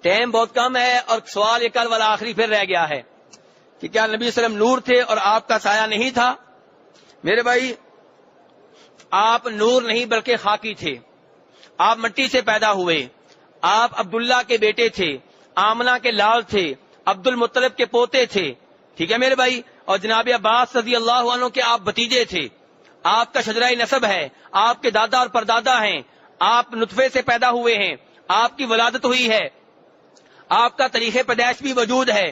Time بہت کم ہے اور سوال یہ کل والا آخری پھر رہ گیا ہے کہ کیا نبی صلی اللہ علیہ وسلم نور تھے اور آپ کا سایہ نہیں تھا؟ میرے بھائی آپ نور نہیں بلکہ خاکی تھے. آپ مٹی سے پیدا ہوئے. آپ عبداللہ کے بیٹے تھے, آمنہ کے لال تھے, عبد المطلب کے پوتے تھے. ٹھیک ہے میرے بھائی. اور جناب عباس رضی اللہ عنہ کے آپ بھتیجے تھے. آپ کا شجرہ نسب ہے, آپ کے دادا اور پردادا ہیں, آپ نطفے سے پیدا ہوئے ہیں, آپ کی ولادت ہوئی ہے, آپ کا تاریخ پیدائش بھی وجود ہے.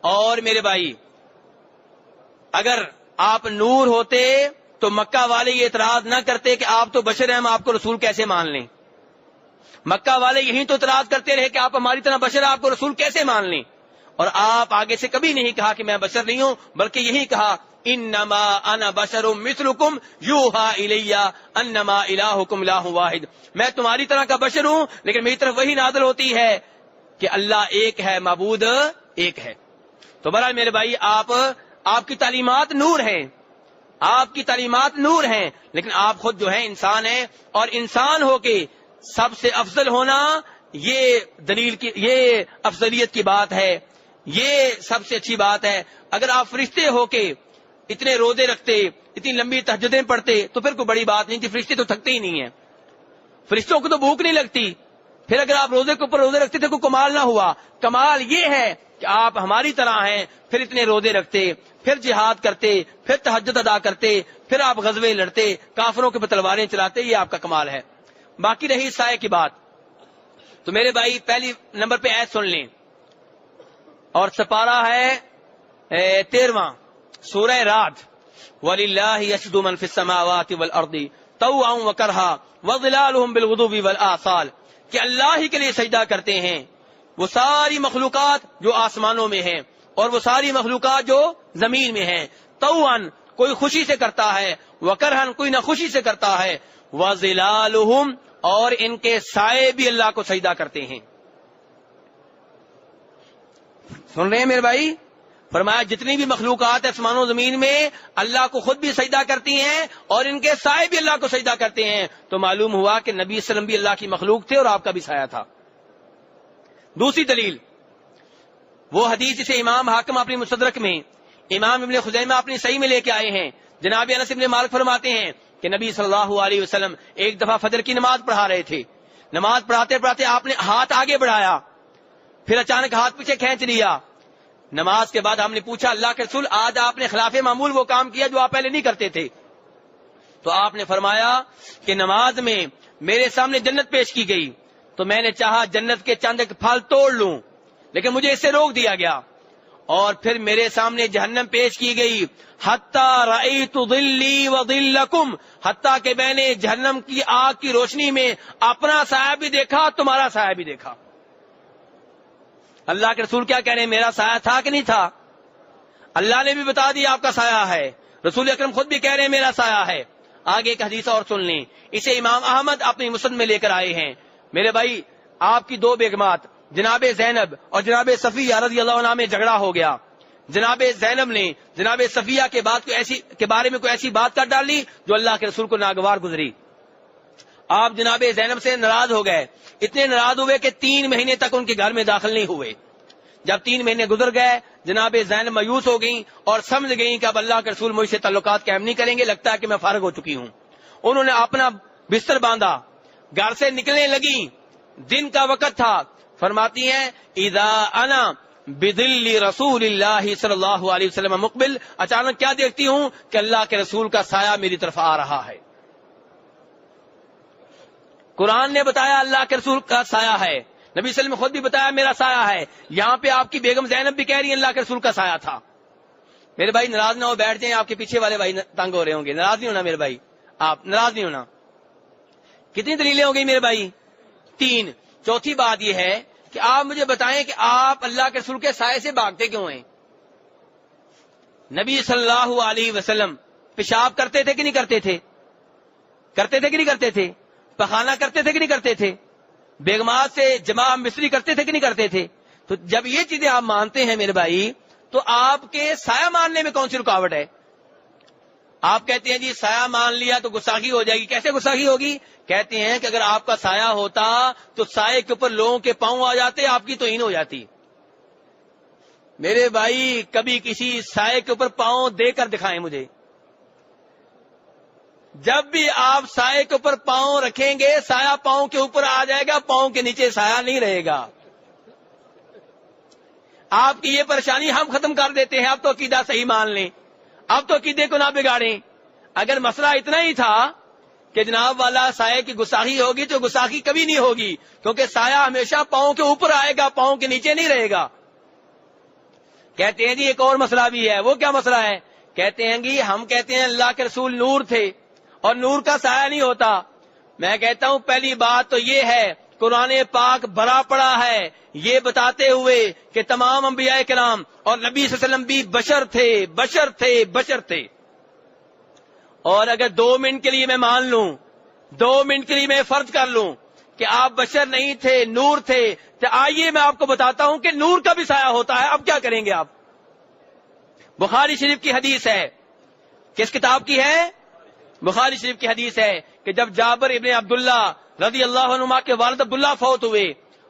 اور میرے بھائی اگر آپ نور ہوتے تو مکہ والے یہ اعتراض نہ کرتے کہ آپ تو بشر ہیں, ہم آپ کو رسول کیسے مان لیں. مکہ والے یہی تو اعتراض کرتے رہے کہ آپ ہماری طرح بشر ہیں, آپ کو رسول کیسے مان لیں. اور آپ آگے سے کبھی نہیں کہا کہ میں بشر نہیں ہوں, بلکہ یہی کہا انما انا بشر مثلکم یوحا الی انما الہکم الہ واحد. میں تمہاری طرح کا بشر ہوں, لیکن میری طرف وہی نازل ہوتی ہے کہ اللہ ایک ہے, معبود ایک ہے. تو بہرحال میرے بھائی آپ کی تعلیمات نور ہیں, آپ کی تعلیمات نور ہیں, لیکن آپ خود جو ہیں انسان ہیں, اور انسان ہو کے سب سے افضل ہونا یہ دلیل کی, یہ افضلیت کی بات ہے, یہ سب سے اچھی بات ہے. اگر آپ فرشتے ہو کے اتنے روزے رکھتے, اتنی لمبی تہجدیں پڑھتے تو پھر کوئی بڑی بات نہیں تھی. فرشتے تو تھکتے ہی نہیں ہیں, فرشتوں کو تو بھوک نہیں لگتی. پھر اگر آپ روزے کے اوپر روزے رکھتے تو کوئی کمال نہ ہوا. کمال یہ ہے کہ آپ ہماری طرح ہیں, پھر اتنے روزے رکھتے, پھر جہاد کرتے, پھر تہجد ادا کرتے, پھر آپ غزوے لڑتے, کافروں کے تلواریں چلاتے. یہ آپ کا کمال ہے. باقی رہی سائے کی بات, تو میرے بھائی پہلی نمبر پہ ایت سن لیں, اور سپارہ ہے 13واں سورہ رعد. وَلِلَّهِ يَسْجُدُ مَن فِي السَّمَاوَاتِ وَالْأَرْضِ طَوْعًا وَكَرْهًا وَظِلَالُهُم بِالْغُدُوِّ وَالْآصَالِ. کہ اللہ ہی کے لیے سجدہ کرتے ہیں وہ ساری مخلوقات جو آسمانوں میں ہیں اور وہ ساری مخلوقات جو زمین میں ہیں. طوعا کوئی خوشی سے کرتا ہے, وکرہن کوئی ناخوشی سے کرتا ہے, وظلالہم اور ان کے سائے بھی اللہ کو سجدہ کرتے ہیں. سن رہے ہیں میرے بھائی؟ فرمایا جتنی بھی مخلوقات آسمان و زمین میں اللہ کو خود بھی سجدہ کرتی ہیں اور ان کے سائے بھی اللہ کو سجدہ کرتے ہیں. تو معلوم ہوا کہ نبی صلی اللہ علیہ وسلم بھی اللہ کی مخلوق تھے اور آپ کا بھی سایہ تھا. دوسری دلیل وہ حدیث جسے امام حاکم اپنی مستدرک میں, امام ابن خزیمہ اپنی صحیح میں لے کے آئے ہیں. جناب انس بن مالک فرماتے ہیں کہ نبی صلی اللہ علیہ وسلم ایک دفعہ فجر کی نماز پڑھا رہے تھے. نماز پڑھاتے پڑھاتے آپ نے ہاتھ آگے بڑھایا, پھر اچانک ہاتھ پیچھے کھینچ لیا. نماز کے بعد ہم نے پوچھا اللہ کے رسول آج آپ نے خلاف معمول وہ کام کیا جو آپ پہلے نہیں کرتے تھے. تو آپ نے فرمایا کہ نماز میں میرے سامنے جنت پیش کی گئی تو میں نے چاہا جنت کے چند ایک پھل توڑ لوں, لیکن مجھے اس سے روک دیا گیا. اور پھر میرے سامنے جہنم پیش کی گئی, حتی رأیت ظلی وظلکم, حتیٰ کہ میں نے جہنم کی آگ کی روشنی میں اپنا سایہ بھی دیکھا, تمہارا سایہ بھی دیکھا. اللہ کے رسول کیا کہہ رہے ہیں, میرا سایہ تھا کہ نہیں تھا؟ اللہ نے بھی بتا دیا آپ کا سایہ ہے, رسول اکرم خود بھی کہہ رہے ہیں میرا سایہ ہے. آگے ایک حدیث اور سن لیں, اسے امام احمد اپنی مسند میں لے کر آئے ہیں. میرے بھائی آپ کی دو بیگمات جناب زینب اور جناب صفیہ رضی اللہ عنہ میں جھگڑا ہو گیا. جناب زینب نے جناب صفیہ کے بارے میں کوئی ایسی بات کر ڈالی جو اللہ کے رسول کو ناگوار گزری. آپ جناب زینب سے ناراض ہو گئے, اتنے ناراض ہوئے کہ 3 مہینے تک ان کے گھر میں داخل نہیں ہوئے. جب 3 مہینے گزر گئے جناب زینب مایوس ہو گئیں اور سمجھ گئیں کہ اب اللہ کے رسول مجھ سے تعلقات قائم نہیں کریں گے, لگتا ہے کہ میں فارغ ہو چکی ہوں. انہوں نے اپنا بستر باندھا, گھر سے نکلنے لگیں, دن کا وقت تھا. فرماتی ہیں اذا انا بذل رسول اللہ صلی اللہ علیہ وسلم مقبل, اچانک کیا دیکھتی ہوں کہ اللہ کے رسول کا سایہ میری طرف آ رہا ہے. قرآن نے بتایا اللہ کے رسول کا سایہ ہے, نبی صلی اللہ علیہ وسلم خود بھی بتایا میرا سایہ ہے. یہاں پہ آپ کی بیگم زینب بھی کہہ رہی ہے اللہ کے رسول کا سایہ تھا. میرے بھائی ناراض نہ ہو, بیٹھ جائیں, آپ کے پیچھے والے بھائی تنگ ہو رہے ہوں گے. ناراض نہیں ہونا میرے بھائی, آپ ناراض نہیں ہونا. کتنی دلیلیں ہو گئی میرے بھائی؟ 3. چوتھی بات یہ ہے کہ آپ مجھے بتائیں کہ آپ اللہ کے رسول کے سائے سے بھاگتے کیوں ہیں؟ نبی صلی اللہ علیہ وسلم پیشاب کرتے تھے کہ نہیں کرتے تھے؟ کرتے تھے کہ نہیں کرتے تھے؟ پخانہ کرتے تھے کہ نہیں کرتے تھے؟ بیگمات سے جماع مصری کرتے تھے کہ نہیں کرتے تھے؟ تو جب یہ چیزیں آپ مانتے ہیں میرے بھائی, تو آپ کے سایہ ماننے میں کون سی رکاوٹ ہے؟ آپ کہتے ہیں جی سایہ مان لیا تو گستاخی ہو جائے گی. کیسے گستاخی ہوگی؟ کہتے ہیں کہ اگر آپ کا سایہ ہوتا تو سائے کے اوپر لوگوں کے پاؤں آ جاتے, آپ کی توہین ہو جاتی. میرے بھائی کبھی کسی سائے کے اوپر پاؤں دے کر دکھائیں مجھے. جب بھی آپ سائے کے اوپر پاؤں رکھیں گے سایہ پاؤں کے اوپر آ جائے گا, پاؤں کے نیچے سایہ نہیں رہے گا. آپ کی یہ پریشانی ہم ختم کر دیتے ہیں. اب تو عقیدہ صحیح مان لیں, اب تو عقیدے کو نہ بگاڑیں. اگر مسئلہ اتنا ہی تھا کہ جناب والا سائے کی گستاخی ہوگی تو گستاخی کبھی نہیں ہوگی, کیونکہ سایہ ہمیشہ پاؤں کے اوپر آئے گا, پاؤں کے نیچے نہیں رہے گا. کہتے ہیں جی ایک اور مسئلہ بھی ہے. وہ کیا مسئلہ ہے؟ کہتے ہیں جی ہم کہتے ہیں اللہ کے رسول نور تھے اور نور کا سایہ نہیں ہوتا. میں کہتا ہوں پہلی بات تو یہ ہے قرآن پاک بھرا پڑا ہے یہ بتاتے ہوئے کہ تمام انبیاء کرام اور نبی صلی اللہ علیہ وسلم بھی بشر تھے. اور اگر 2 منٹ کے لیے میں مان لوں, 2 منٹ کے لیے میں فرض کر لوں کہ آپ بشر نہیں تھے, نور تھے, تو آئیے میں آپ کو بتاتا ہوں کہ نور کا بھی سایہ ہوتا ہے. اب کیا کریں گے آپ؟ بخاری شریف کی حدیث ہے. کس کتاب کی ہے؟ بخاری شریف کی حدیث ہے کہ جب جابر ابن عبداللہ رضی اللہ عنہما کے والد عبداللہ فوت ہوئے,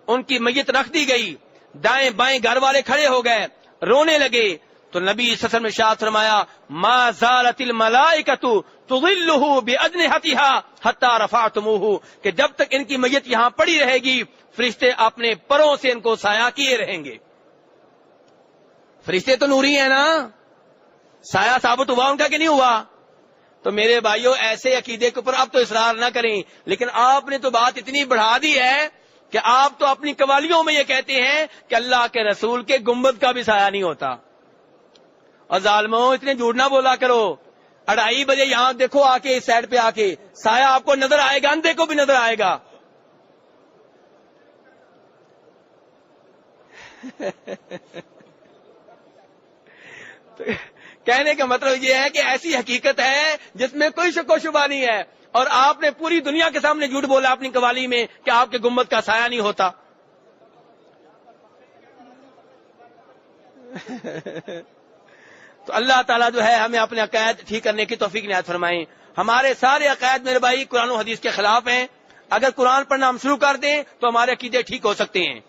ان کی میت رکھ دی گئی, دائیں بائیں گھر والے کھڑے ہو گئے, رونے لگے, تو نبی صلی اللہ علیہ وسلم نے ارشاد فرمایا ما زالت الملائکۃ تظلہ باجنحتها حتی رفعتموہ, کہ جب تک ان کی میت یہاں پڑی رہے گی فرشتے اپنے پروں سے ان کو سایہ کیے رہیں گے. فرشتے تو نوری ہیں نا, سایہ ثابت ہوا ان کا کہ نہیں ہوا؟ تو میرے بھائیوں ایسے عقیدے کے اوپر اب تو اصرار نہ کریں. لیکن آپ نے تو بات اتنی بڑھا دی ہے کہ آپ تو اپنی قوالیوں میں یہ کہتے ہیں کہ اللہ کے رسول کے گنبد کا بھی سایہ نہیں ہوتا. اور ظالموں اتنے جھوٹ نہ بولا کرو. 2:30 بجے یہاں دیکھو آ کے اس سائڈ پہ آ کے سایہ آپ کو نظر آئے گا, اندھے کو بھی نظر آئے گا. کہنے کا مطلب یہ ہے کہ ایسی حقیقت ہے جس میں کوئی شک و شبہ نہیں ہے, اور آپ نے پوری دنیا کے سامنے جھوٹ بولا اپنی قوالی میں کہ آپ کے گنبد کا سایہ نہیں ہوتا. تو اللہ تعالیٰ جو ہے ہمیں اپنے عقائد ٹھیک کرنے کی توفیق عنایت فرمائیں. ہمارے سارے عقائد میرے بھائی قرآن و حدیث کے خلاف ہیں. اگر قرآن پڑھنا ہم شروع کر دیں تو ہمارے عقیدے ٹھیک ہو سکتے ہیں.